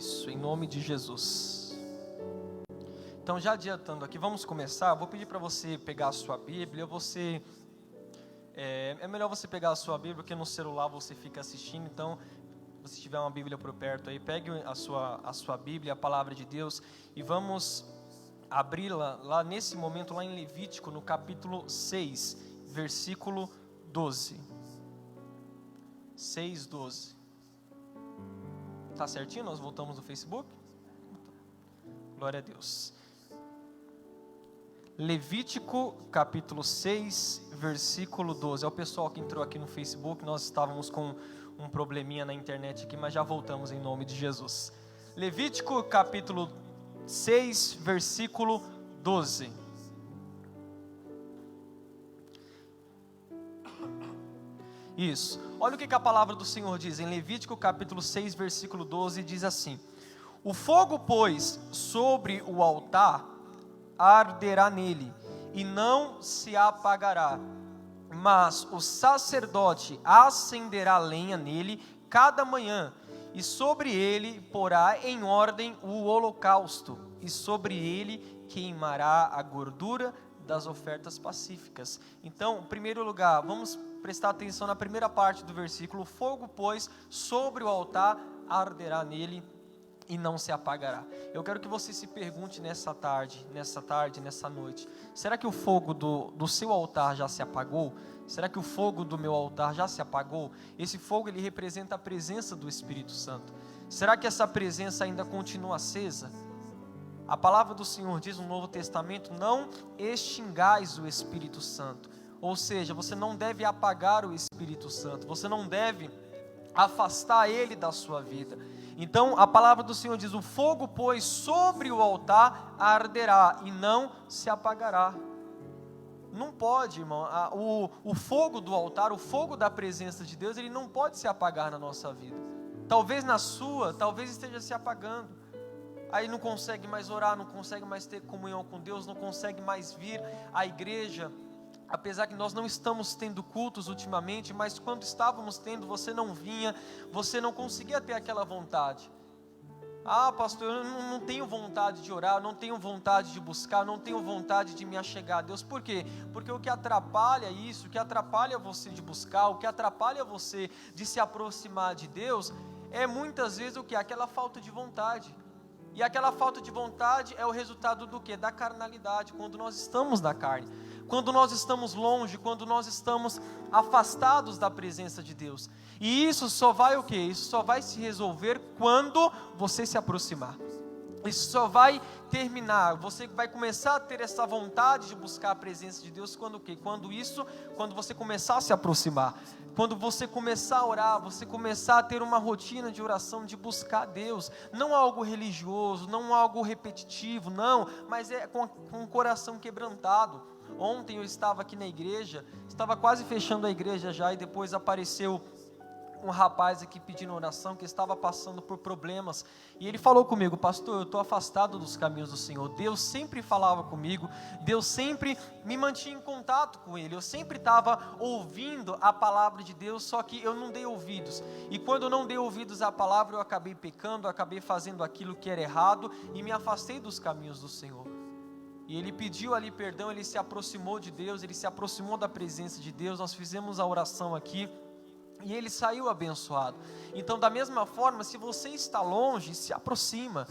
Isso, em nome de Jesus. Então, já adiantando aqui, vamos começar. Vou pedir para você pegar a sua Bíblia. É melhor você pegar a sua Bíblia, porque no celular você fica assistindo. Então, se tiver uma Bíblia por perto aí, pegue a sua Bíblia, a palavra de Deus, e vamos abri-la lá nesse momento, lá em Levítico, no capítulo 6, versículo 12. 6:12. Tá certinho? Nós voltamos no Facebook? Glória a Deus. Levítico capítulo 6, versículo 12. É o pessoal que entrou aqui no Facebook. Nós estávamos com um probleminha na internet aqui, mas já voltamos em nome de Jesus. Levítico capítulo 6, versículo 12. Isso. Olha o que a palavra do Senhor diz em Levítico capítulo 6, versículo 12, diz assim: o fogo, pois, sobre o altar arderá nele, e não se apagará, mas o sacerdote acenderá lenha nele cada manhã, e sobre ele porá em ordem o holocausto, e sobre ele queimará a gordura das ofertas pacíficas. Então, em primeiro lugar, vamos prestar atenção na primeira parte do versículo: o fogo, pois, sobre o altar arderá nele e não se apagará. Eu quero que você se pergunte nessa tarde, nessa noite: será que o fogo do seu altar já se apagou? Será que o fogo do meu altar já se apagou? Esse fogo, ele representa a presença do Espírito Santo. Será que essa presença ainda continua acesa? A palavra do Senhor diz no Novo Testamento: não extingais o Espírito Santo. Ou seja, você não deve apagar o Espírito Santo, você não deve afastar ele da sua vida. Então a palavra do Senhor diz: o fogo, pois, sobre o altar arderá e não se apagará. Não pode, irmão, o fogo do altar, o fogo da presença de Deus, ele não pode se apagar na nossa vida. Talvez na sua, talvez esteja se apagando. Aí não consegue mais orar, não consegue mais ter comunhão com Deus, não consegue mais vir à igreja. Apesar que nós não estamos tendo cultos ultimamente, mas quando estávamos tendo, você não vinha, você não conseguia ter aquela vontade. Ah, pastor, eu não tenho vontade de orar, eu não tenho vontade de buscar, eu não tenho vontade de me achegar a Deus. Por quê? Porque o que atrapalha isso, o que atrapalha você de buscar, o que atrapalha você de se aproximar de Deus, é muitas vezes o que? Aquela falta de vontade. E aquela falta de vontade é o resultado do quê? Da carnalidade, quando nós estamos na carne. Quando nós estamos longe, quando nós estamos afastados da presença de Deus. E isso só vai o quê? Isso só vai se resolver quando você se aproximar. Isso só vai terminar, você vai começar a ter essa vontade de buscar a presença de Deus quando o quê? Quando você começar a se aproximar. Quando você começar a orar, você começar a ter uma rotina de oração, de buscar Deus. Não algo religioso, não algo repetitivo, não, mas é com o coração quebrantado. Ontem eu estava aqui na igreja, estava quase fechando a igreja já, e depois apareceu um rapaz aqui pedindo oração, que estava passando por problemas, e ele falou comigo: pastor, eu estou afastado dos caminhos do Senhor. Deus sempre falava comigo, Deus sempre me mantinha em contato com Ele, eu sempre estava ouvindo a palavra de Deus, só que eu não dei ouvidos, e quando eu não dei ouvidos à palavra, eu acabei pecando, eu acabei fazendo aquilo que era errado, e me afastei dos caminhos do Senhor. E ele pediu ali perdão, ele se aproximou de Deus, ele se aproximou da presença de Deus, nós fizemos a oração aqui, e ele saiu abençoado. Então, da mesma forma, se você está longe, se aproxima.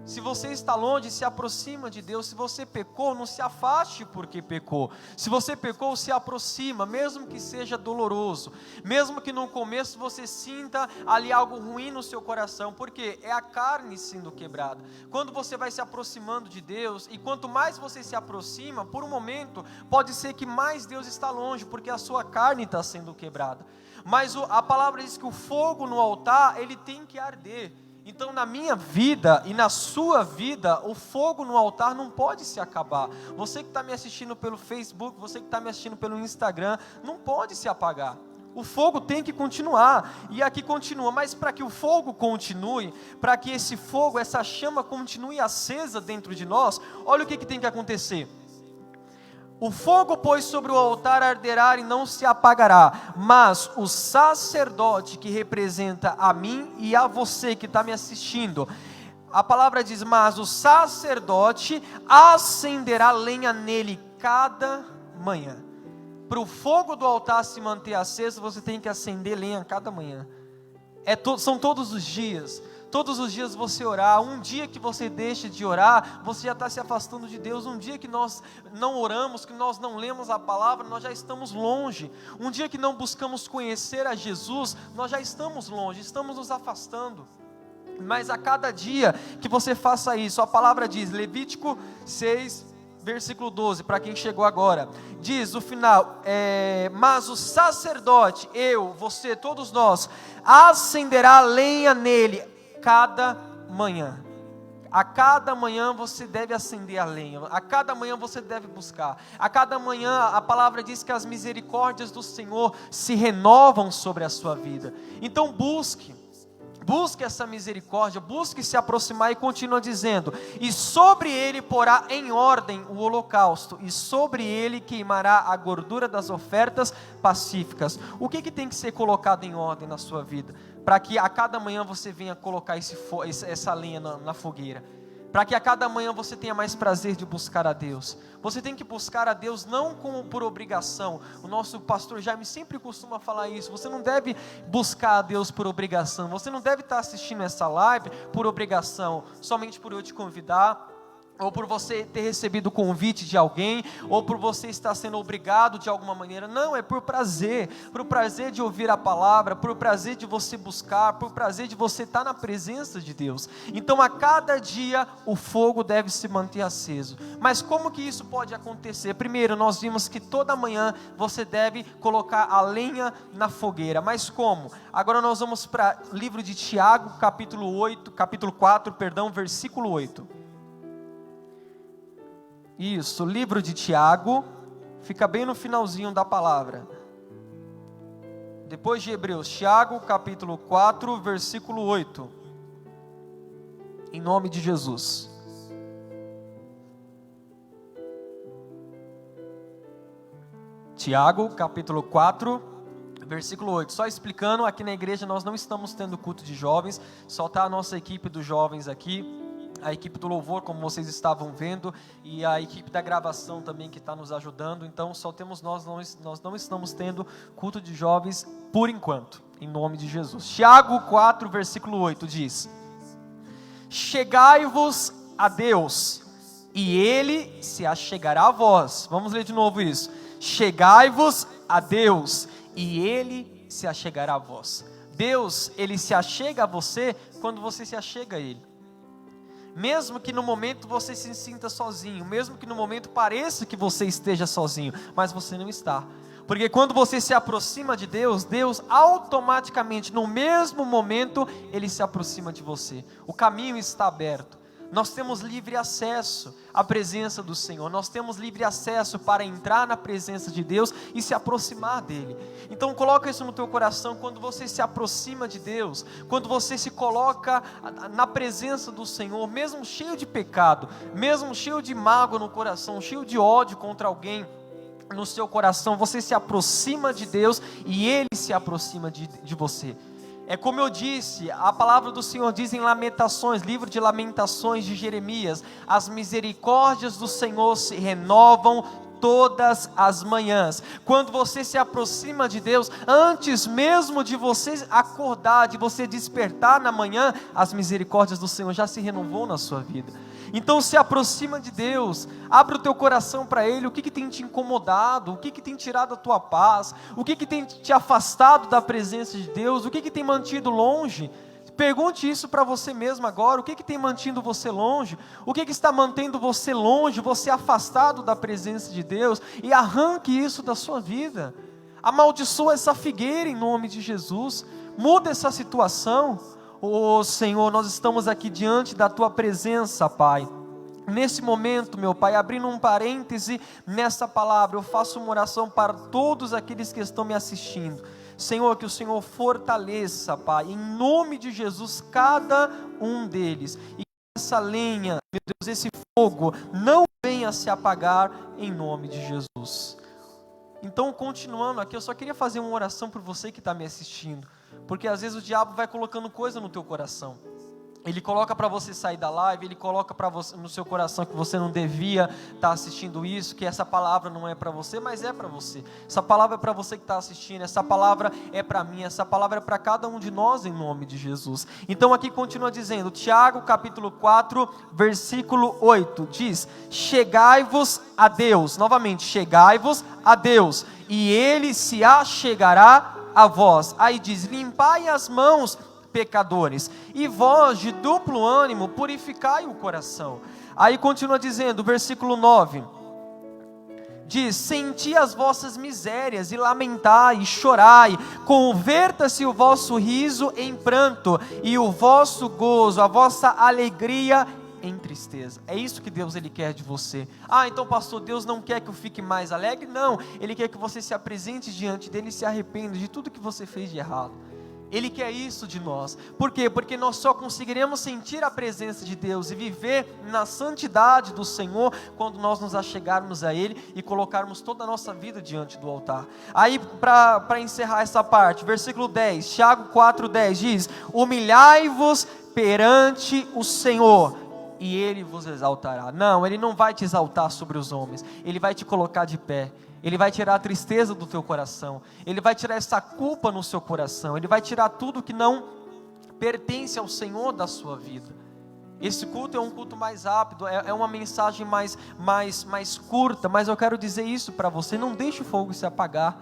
Se você está longe, se aproxima de Deus. Se você pecou, não se afaste porque pecou. Se você pecou, se aproxima, mesmo que seja doloroso, mesmo que no começo você sinta ali algo ruim no seu coração, porque é a carne sendo quebrada. Quando você vai se aproximando de Deus, e quanto mais você se aproxima, por um momento, pode ser que mais Deus está longe, porque a sua carne está sendo quebrada. Mas a palavra diz que o fogo no altar, ele tem que arder. Então, na minha vida e na sua vida, o fogo no altar não pode se acabar. Você que está me assistindo pelo Facebook, você que está me assistindo pelo Instagram, não pode se apagar. O fogo tem que continuar, e aqui continua, mas para que o fogo continue, para que esse fogo, essa chama continue acesa dentro de nós, olha o que tem que acontecer. O fogo, pois, sobre o altar arderá e não se apagará, mas o sacerdote que representa a mim e a você que está me assistindo, a palavra diz, mas o sacerdote acenderá lenha nele cada manhã. Para o fogo do altar se manter aceso, você tem que acender lenha cada manhã. São todos os dias. Todos os dias você orar. Um dia que você deixa de orar, você já está se afastando de Deus. Um dia que nós não oramos, que nós não lemos a palavra, nós já estamos longe. Um dia que não buscamos conhecer a Jesus, nós já estamos longe, estamos nos afastando. Mas a cada dia que você faça isso, a palavra diz, Levítico 6, versículo 12, para quem chegou agora, diz o final, mas o sacerdote, eu, você, todos nós, acenderá lenha nele cada manhã. A cada manhã você deve acender a lenha, a cada manhã você deve buscar, a cada manhã a palavra diz que as misericórdias do Senhor se renovam sobre a sua vida. Então busque essa misericórdia, busque se aproximar, e continua dizendo, e sobre ele porá em ordem o holocausto, e sobre ele queimará a gordura das ofertas pacíficas. O que tem que ser colocado em ordem na sua vida? Para que a cada manhã você venha colocar essa lenha na fogueira, para que a cada manhã você tenha mais prazer de buscar a Deus. Você tem que buscar a Deus não como por obrigação. O nosso pastor Jaime sempre costuma falar isso. Você não deve buscar a Deus por obrigação. Você não deve estar assistindo essa live por obrigação, somente por eu te convidar, ou por você ter recebido o convite de alguém, ou por você estar sendo obrigado de alguma maneira. Não, é por prazer de ouvir a palavra, por prazer de você buscar, por prazer de você estar na presença de Deus. Então a cada dia o fogo deve se manter aceso. Mas como que isso pode acontecer? Primeiro, nós vimos que toda manhã você deve colocar a lenha na fogueira. Mas como? Agora nós vamos para o livro de Tiago, capítulo 4, versículo 8. Isso, livro de Tiago, fica bem no finalzinho da palavra. Depois de Hebreus, Tiago, capítulo 4, versículo 8. Em nome de Jesus. Tiago, capítulo 4, versículo 8. Só explicando, aqui na igreja nós não estamos tendo culto de jovens, só está a nossa equipe dos jovens aqui, a equipe do louvor, como vocês estavam vendo, e a equipe da gravação também que está nos ajudando. Então só temos nós não estamos tendo culto de jovens por enquanto, em nome de Jesus. Tiago 4, versículo 8 diz: chegai-vos a Deus, e Ele se achegará a vós. Vamos ler de novo isso. Chegai-vos a Deus, e Ele se achegará a vós. Deus, Ele se achega a você quando você se achega a Ele. Mesmo que no momento você se sinta sozinho, mesmo que no momento pareça que você esteja sozinho, mas você não está. Porque quando você se aproxima de Deus, Deus automaticamente, no mesmo momento, Ele se aproxima de você. O caminho está aberto. Nós temos livre acesso à presença do Senhor. Nós temos livre acesso para entrar na presença de Deus e se aproximar dEle. Então coloca isso no teu coração. Quando você se aproxima de Deus, quando você se coloca na presença do Senhor, mesmo cheio de pecado, mesmo cheio de mágoa no coração, cheio de ódio contra alguém no seu coração, você se aproxima de Deus e Ele se aproxima de você. É como eu disse, a palavra do Senhor diz em Lamentações, livro de Lamentações de Jeremias: as misericórdias do Senhor se renovam todas as manhãs. Quando você se aproxima de Deus, antes mesmo de você acordar, de você despertar na manhã, as misericórdias do Senhor já se renovou na sua vida. Então se aproxima de Deus, abre o teu coração para Ele. O que tem te incomodado? O que tem tirado a tua paz? O que tem te afastado da presença de Deus? O que tem mantido longe? Pergunte isso para você mesmo agora. O que tem mantido você longe? O que está mantendo você longe, você afastado da presença de Deus? E arranque isso da sua vida. Amaldiçoa essa figueira em nome de Jesus. Muda essa situação. Oh Senhor, nós estamos aqui diante da Tua presença, Pai. Nesse momento, meu Pai, abrindo um parêntese nessa palavra, eu faço uma oração para todos aqueles que estão me assistindo. Senhor, que o Senhor fortaleça, Pai, em nome de Jesus, cada um deles. E que essa lenha, meu Deus, esse fogo, não venha venha se apagar em nome de Jesus. Então, continuando aqui, eu só queria fazer uma oração por você que está me assistindo, porque às vezes o diabo vai colocando coisa no teu coração. Ele coloca para você sair da live, ele coloca para você no seu coração que você não devia estar assistindo isso, que essa palavra não é para você, mas é para você. Essa palavra é para você que está assistindo, essa palavra é para mim, essa palavra é para cada um de nós em nome de Jesus. Então aqui continua dizendo, Tiago capítulo 4, versículo 8, diz: chegai-vos a Deus, novamente, chegai-vos a Deus, e Ele se achegará a vós. Aí diz, limpai as mãos, pecadores, e vós de duplo ânimo purificai o coração. Aí continua dizendo, versículo 9, diz, senti as vossas misérias, e lamentai, e chorai, converta-se o vosso riso em pranto, e o vosso gozo, a vossa alegria em tristeza. É isso que Deus Ele quer de você. Então pastor, Deus não quer que eu fique mais alegre? Não, Ele quer que você se apresente diante dEle e se arrependa de tudo que você fez de errado. Ele quer isso de nós. Por quê? Porque nós só conseguiremos sentir a presença de Deus e viver na santidade do Senhor quando nós nos achegarmos a Ele e colocarmos toda a nossa vida diante do altar. Aí, para encerrar essa parte, versículo 10, Tiago 4,10 diz, humilhai-vos perante o Senhor, e Ele vos exaltará. Não, Ele não vai te exaltar sobre os homens, Ele vai te colocar de pé. Ele vai tirar a tristeza do teu coração, Ele vai tirar essa culpa no seu coração, Ele vai tirar tudo que não pertence ao Senhor da sua vida. Esse culto é um culto mais rápido, é uma mensagem mais curta, mas eu quero dizer isso para você, não deixe o fogo se apagar.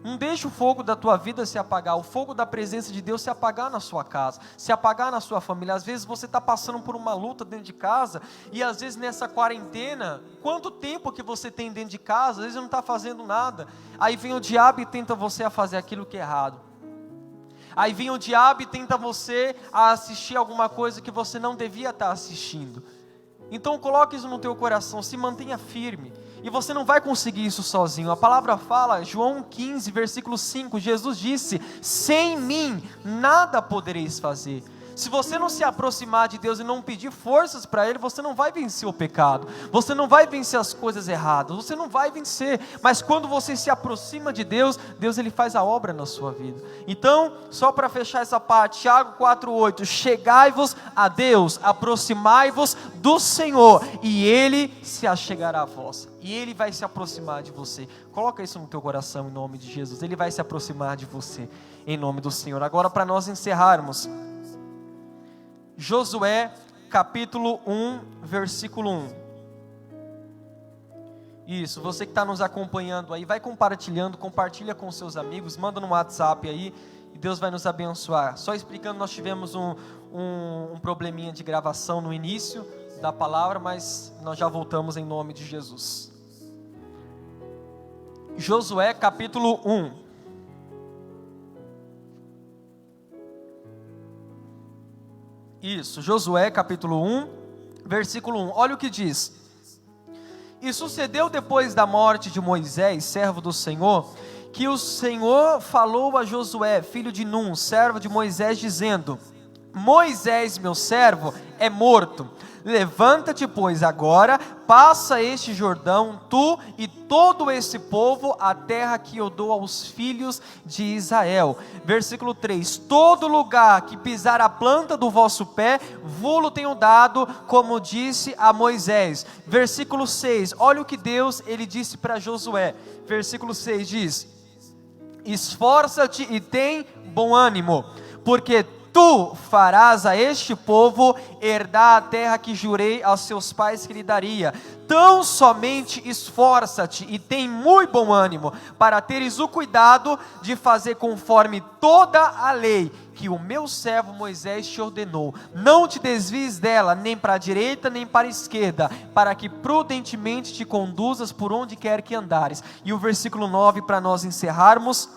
Não deixe o fogo da tua vida se apagar, o fogo da presença de Deus se apagar na sua casa, se apagar na sua família. Às vezes você está passando por uma luta dentro de casa, e às vezes nessa quarentena, quanto tempo que você tem dentro de casa, às vezes não está fazendo nada, aí vem o diabo e tenta você a fazer aquilo que é errado. Aí vem o diabo e tenta você a assistir alguma coisa que você não devia estar assistindo. Então coloque isso no teu coração, se mantenha firme. E você não vai conseguir isso sozinho. A palavra fala, João 15, versículo 5, Jesus disse, sem mim nada podereis fazer. Se você não se aproximar de Deus e não pedir forças para Ele, você não vai vencer o pecado, você não vai vencer as coisas erradas, você não vai vencer. Mas quando você se aproxima de Deus, Deus Ele faz a obra na sua vida. Então, só para fechar essa parte, Tiago 4,8, chegai-vos a Deus, aproximai-vos do Senhor, e Ele se achegará a vós, e Ele vai se aproximar de você. Coloca isso no teu coração em nome de Jesus, Ele vai se aproximar de você em nome do Senhor. Agora, para nós encerrarmos, Josué capítulo 1, versículo 1. Isso, você que está nos acompanhando aí, vai compartilhando, compartilha com seus amigos, manda no WhatsApp aí, e Deus vai nos abençoar. Só explicando, nós tivemos um probleminha de gravação no início da palavra, mas nós já voltamos em nome de Jesus. Josué capítulo 1. Isso, Josué capítulo 1, versículo 1, olha o que diz. E sucedeu depois da morte de Moisés, servo do Senhor, que o Senhor falou a Josué, filho de Num, servo de Moisés, dizendo, Moisés, meu servo, é morto. Levanta-te, pois, agora, passa este Jordão, tu e todo esse povo, a terra que eu dou aos filhos de Israel. Versículo 3, todo lugar que pisar a planta do vosso pé, vô-lo tenho dado, como disse a Moisés. Versículo 6, olha o que Deus, Ele disse para Josué. Versículo 6 diz, esforça-te e tem bom ânimo, porque tu farás a este povo herdar a terra que jurei aos seus pais que lhe daria. Tão somente esforça-te e tem muito bom ânimo, para teres o cuidado de fazer conforme toda a lei que o meu servo Moisés te ordenou. Não te desvies dela, nem para a direita, nem para a esquerda, para que prudentemente te conduzas por onde quer que andares. E o versículo 9, para nós encerrarmos,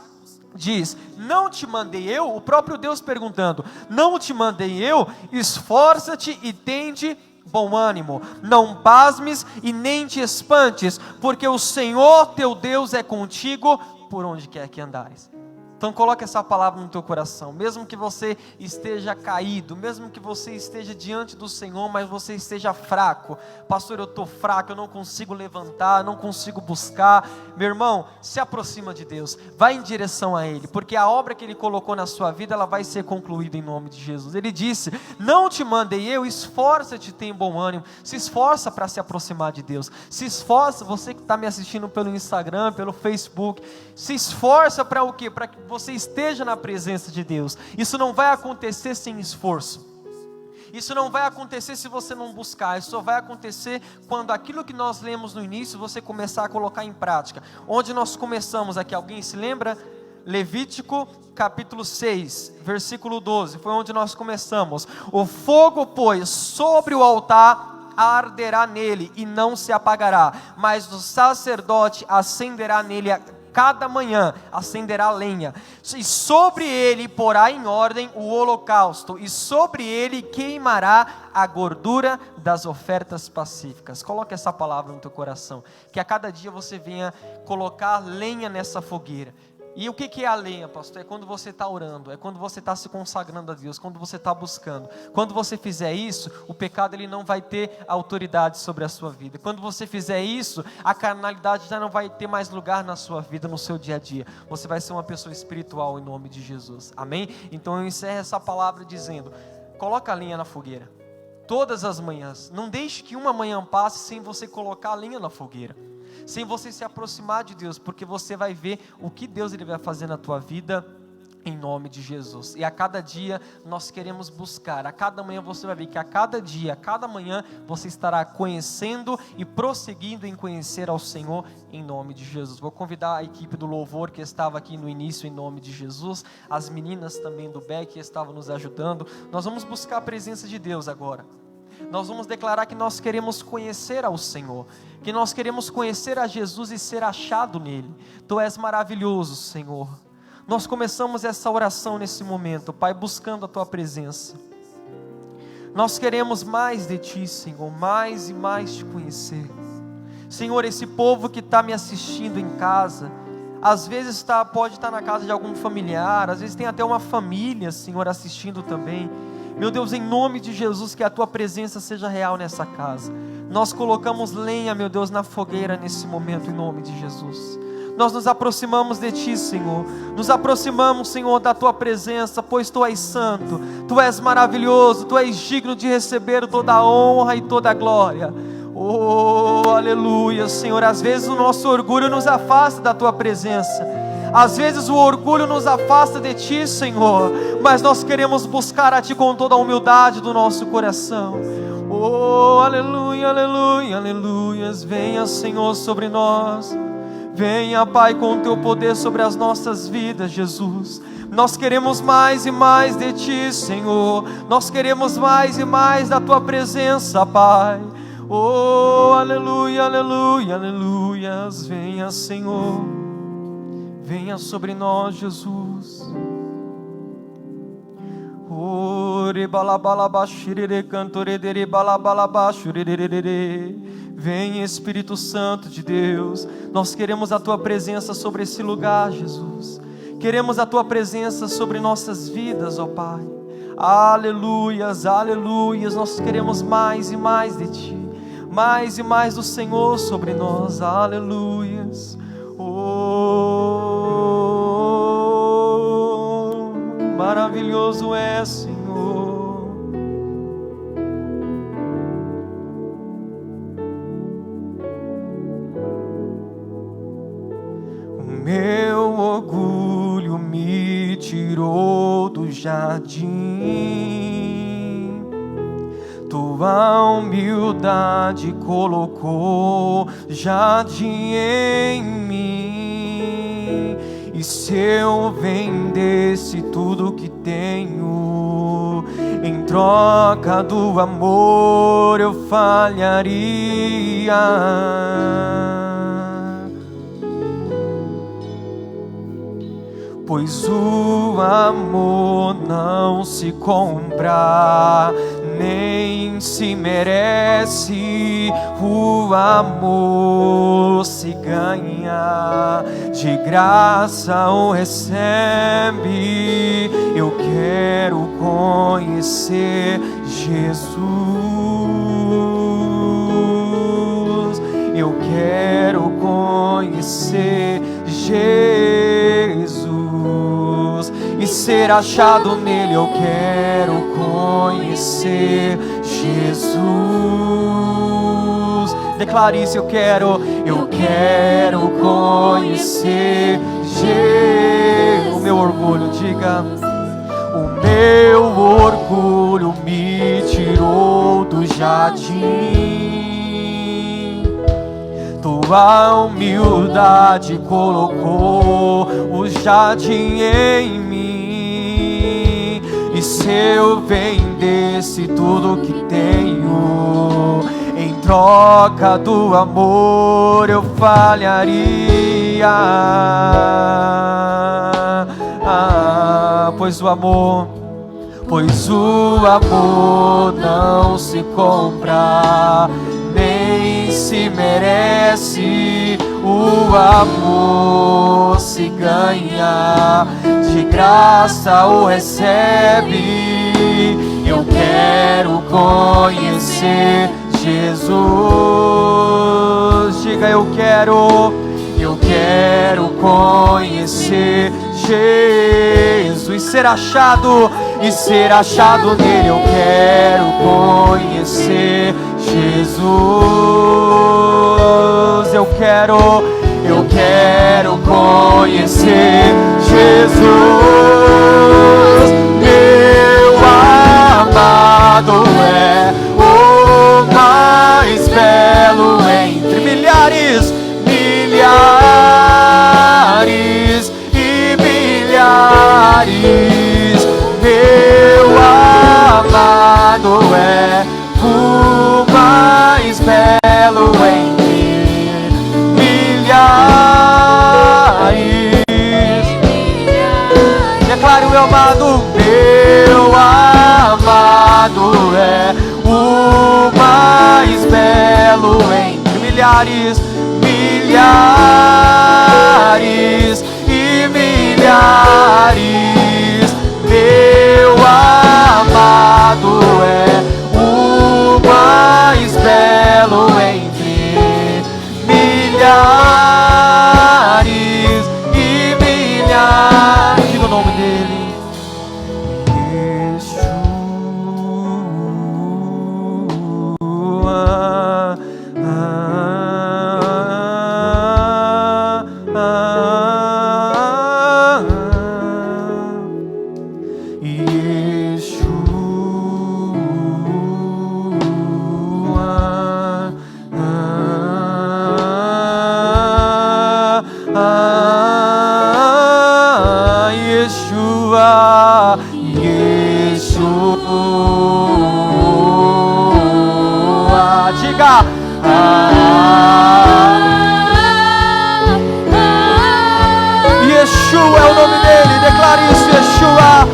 diz, não te mandei eu, o próprio Deus perguntando, não te mandei eu, esforça-te e tende bom ânimo, não pasmes e nem te espantes, porque o Senhor teu Deus é contigo por onde quer que andares. Então coloque essa palavra no teu coração, mesmo que você esteja caído, mesmo que você esteja diante do Senhor, mas você esteja fraco. Pastor, eu estou fraco, eu não consigo levantar, não consigo buscar. Meu irmão, se aproxima de Deus, vai em direção a Ele, porque a obra que Ele colocou na sua vida, ela vai ser concluída em nome de Jesus. Ele disse, não te mandei eu, esforça-te, tem bom ânimo, se esforça para se aproximar de Deus, se esforça, você que está me assistindo pelo Instagram, pelo Facebook, se esforça para o quê? Para que você esteja na presença de Deus. Isso não vai acontecer sem esforço. Isso não vai acontecer se você não buscar. Isso só vai acontecer quando aquilo que nós lemos no início, você começar a colocar em prática. Onde nós começamos aqui, alguém se lembra? Levítico capítulo 6, versículo 12, foi onde nós começamos. O fogo, pois, sobre o altar arderá nele e não se apagará, mas o sacerdote acenderá nele cada manhã, acenderá lenha, e sobre ele porá em ordem o holocausto, e sobre ele queimará a gordura das ofertas pacíficas. Coloque essa palavra no teu coração, que a cada dia você venha colocar lenha nessa fogueira. E o que é a lenha, pastor? É quando você está orando, é quando você está se consagrando a Deus, quando você está buscando. Quando você fizer isso, o pecado ele não vai ter autoridade sobre a sua vida. Quando você fizer isso, a carnalidade já não vai ter mais lugar na sua vida, no seu dia a dia. Você vai ser uma pessoa espiritual em nome de Jesus. Amém? Então eu encerro essa palavra dizendo, coloca a lenha na fogueira, todas as manhãs. Não deixe que uma manhã passe sem você colocar a lenha na fogueira, sem você se aproximar de Deus, porque você vai ver o que Deus ele vai fazer na tua vida, em nome de Jesus. E a cada dia nós queremos buscar, a cada manhã você vai ver que a cada dia, a cada manhã você estará conhecendo e prosseguindo em conhecer ao Senhor, em nome de Jesus. Vou convidar a equipe do louvor que estava aqui no início, em nome de Jesus, as meninas também do BEC que estavam nos ajudando. Nós vamos buscar a presença de Deus agora. Nós vamos declarar que nós queremos conhecer ao Senhor, que nós queremos conhecer a Jesus e ser achado nele. Tu és maravilhoso, Senhor. Nós começamos essa oração nesse momento, Pai, buscando a tua presença. Nós queremos mais de ti, Senhor, mais e mais te conhecer. Senhor, esse povo que está me assistindo em casa, às vezes pode estar na casa de algum familiar, às vezes tem até uma família, Senhor, assistindo também. Meu Deus, em nome de Jesus, que a tua presença seja real nessa casa. Nós colocamos lenha, meu Deus, na fogueira nesse momento, em nome de Jesus. Nós nos aproximamos de ti, Senhor. Nos aproximamos, Senhor, da tua presença, pois tu és santo, tu és maravilhoso, tu és digno de receber toda a honra e toda a glória. Oh, aleluia, Senhor. Às vezes o nosso orgulho nos afasta da tua presença. Às vezes o orgulho nos afasta de ti, Senhor, mas nós queremos buscar a ti com toda a humildade do nosso coração. Oh, aleluia, aleluia, aleluias. Venha, Senhor, sobre nós. Venha, Pai, com o teu poder sobre as nossas vidas, Jesus. Nós queremos mais e mais de ti, Senhor. Nós queremos mais e mais da tua presença, Pai. Oh, aleluia, aleluia, aleluias. Venha, Senhor. Venha sobre nós, Jesus. Vem, Espírito Santo de Deus. Nós queremos a tua presença sobre esse lugar, Jesus. Queremos a tua presença sobre nossas vidas, ó Pai. Aleluias, aleluias. Nós queremos mais e mais de ti, mais e mais do Senhor sobre nós. Aleluias. Oh, maravilhoso é, Senhor. O meu orgulho me tirou do jardim, tua humildade colocou jardim em mim. E se eu vendesse tudo que tenho, em troca do amor eu falharia. Pois o amor não se compra, nem se merece. O amor se ganha, de graça o recebe. Eu quero conhecer Jesus. Eu quero conhecer Jesus e ser achado nele. Eu quero conhecer Jesus. Declare isso. Eu quero conhecer Jesus. O meu orgulho, diga. O meu orgulho me tirou do jardim, tua humildade colocou o jardim em mim. E se eu vendesse tudo que tenho em troca do amor, eu falharia. Pois o amor não se compra, nem se merece. O amor se ganha, de graça o recebe. Eu quero conhecer Jesus. Diga, eu quero conhecer Jesus e ser achado nele. Eu quero conhecer Jesus. Eu quero conhecer Jesus. Meu amado é o mais belo entre milhares e milhares. Meu amado é o mais belo entre milhares. Declare: meu amado é o mais belo entre milhares e milhares. Meu amado é o mais belo entre milhares e milhares. Diga o nome dele. Diga. Yeshua é o nome dele. Declare isso. Yeshua.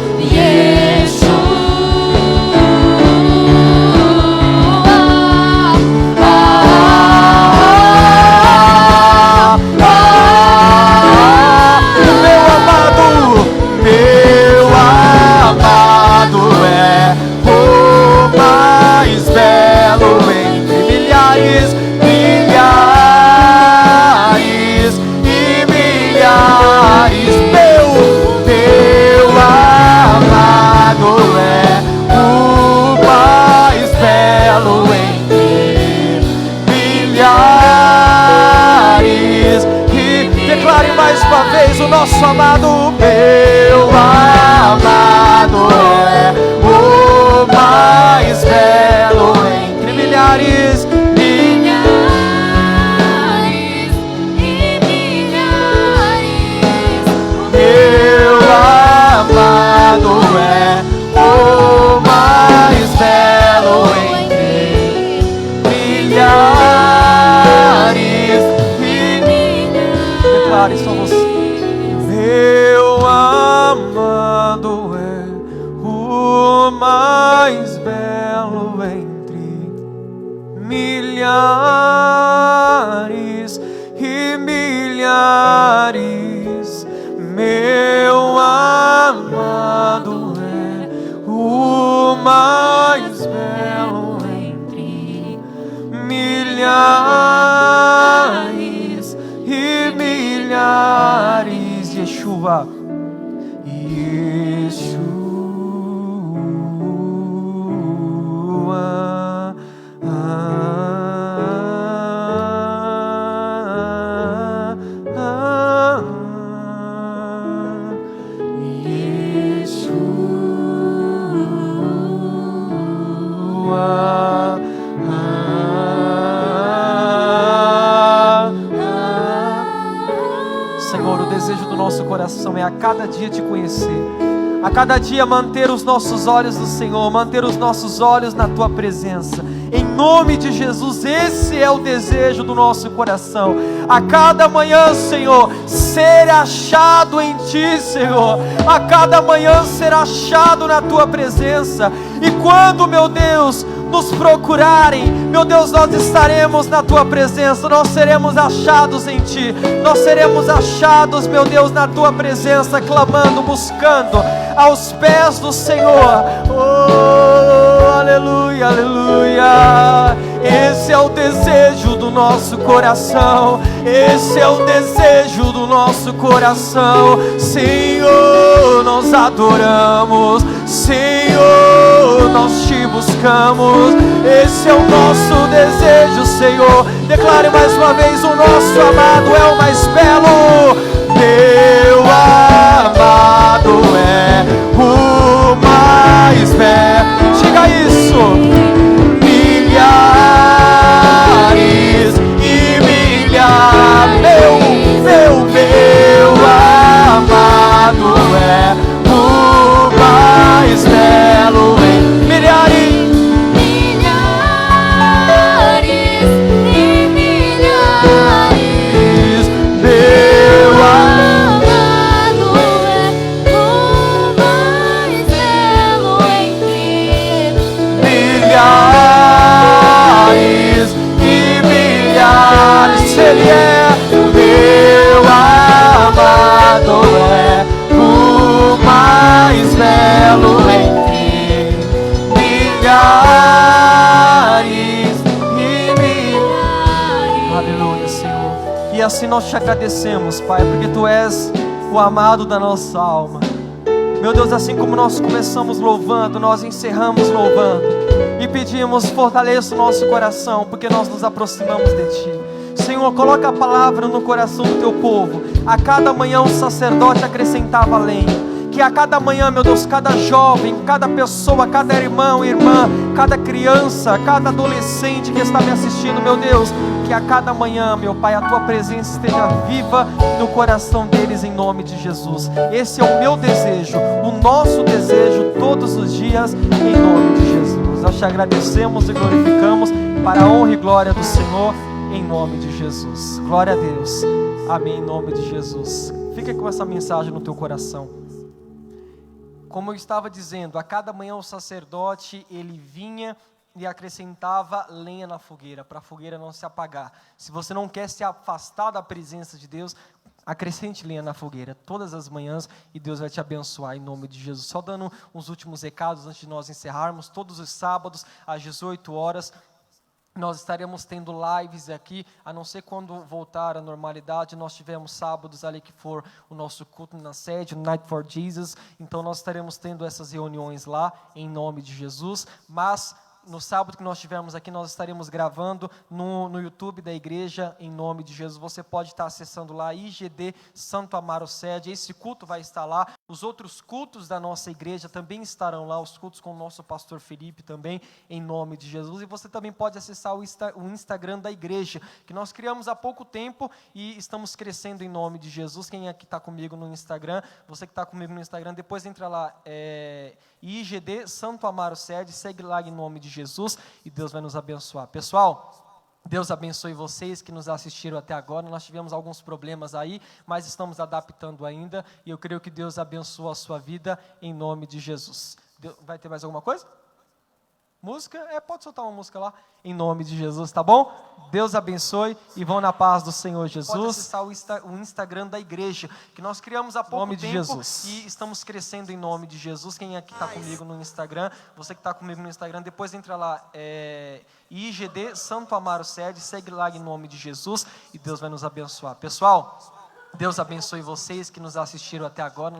Meu amado é o mais belo entre milhares e milhares. Meu amado é o mais belo entre milhares. E declare mais uma vez: o nosso amado. Meu amado é o mais belo entre milhares e milhares. Meu amado é o mais belo entre milhares e milhares. Declare só você. Meu amado é o mais belo milhares e milhares. Yeshua, Yeshua, Senhor, o desejo do nosso coração é a cada dia te conhecer, a cada dia manter os nossos olhos no Senhor, manter os nossos olhos na Tua presença. Em nome de Jesus, esse é o desejo do nosso coração. A cada manhã, Senhor, ser achado em Ti, Senhor. A cada manhã ser achado na Tua presença. E quando, meu Deus, nos procurarem, meu Deus, nós estaremos na Tua presença, nós seremos achados em Ti, nós seremos achados, meu Deus, na Tua presença, clamando, buscando aos pés do Senhor. Oh, aleluia, aleluia. Esse é o desejo do nosso coração, esse é o desejo do nosso coração. Senhor, nós adoramos, Senhor, nós te buscamos. Esse é o nosso desejo, Senhor. Declare mais uma vez: o nosso amado é o mais belo. Meu amado é o mais belo. Diga isso. Milhares e milhares. Meu amado é o mais belo em milhares. Ele é meu amado, é o mais belo entre milhares e milhares. Aleluia, Senhor. E assim nós te agradecemos, Pai, porque Tu és o amado da nossa alma. Meu Deus, assim como nós começamos louvando, nós encerramos louvando e pedimos: fortaleça o nosso coração, porque nós nos aproximamos de Ti. Senhor, coloca a palavra no coração do Teu povo. A cada manhã o sacerdote acrescentava lenha. Que a cada manhã, meu Deus, cada jovem, cada pessoa, cada irmão, irmã, cada criança, cada adolescente que está me assistindo, meu Deus, que a cada manhã, meu Pai, a Tua presença esteja viva no coração deles, em nome de Jesus. Esse é o meu desejo, o nosso desejo todos os dias, em nome de Jesus. Nós te agradecemos e glorificamos para a honra e glória do Senhor, em nome de Jesus. Glória a Deus. Amém, em nome de Jesus. Fica com essa mensagem no teu coração. Como eu estava dizendo, a cada manhã o sacerdote, ele vinha e acrescentava lenha na fogueira, para a fogueira não se apagar. Se você não quer se afastar da presença de Deus, acrescente lenha na fogueira todas as manhãs e Deus vai te abençoar em nome de Jesus. Só dando uns últimos recados antes de nós encerrarmos. Todos os sábados às 18 horas nós estaremos tendo lives aqui, a não ser quando voltar à normalidade. Nós tivemos sábados ali que for o nosso culto na sede, no Night for Jesus, então nós estaremos tendo essas reuniões lá, em nome de Jesus. Mas no sábado que nós estivermos aqui, nós estaremos gravando no YouTube da igreja, em nome de Jesus. Você pode estar acessando lá, IGD Santo Amaro Sede, esse culto vai estar lá. Os outros cultos da nossa igreja também estarão lá, os cultos com o nosso pastor Felipe também, em nome de Jesus. E você também pode acessar o Instagram da igreja, que nós criamos há pouco tempo e estamos crescendo em nome de Jesus. Quem aqui está comigo no Instagram, você que está comigo no Instagram, depois entra lá, IGD Santo Amaro Sede, segue lá em nome de Jesus e Deus vai nos abençoar. Pessoal, Deus abençoe vocês que nos assistiram até agora. Nós tivemos alguns problemas aí, mas estamos adaptando ainda e eu creio que Deus abençoa a sua vida em nome de Jesus. Vai ter mais alguma coisa? Música? Pode soltar uma música lá, em nome de Jesus, tá bom? Deus abençoe e vão na paz do Senhor Jesus. Pode acessar o Instagram da igreja, que nós criamos há pouco tempo e estamos crescendo em nome de Jesus. Quem aqui está comigo no Instagram, você que está comigo no Instagram, depois entra lá, IGD Santo Amaro Sede, segue lá em nome de Jesus e Deus vai nos abençoar. Pessoal, Deus abençoe vocês que nos assistiram até agora.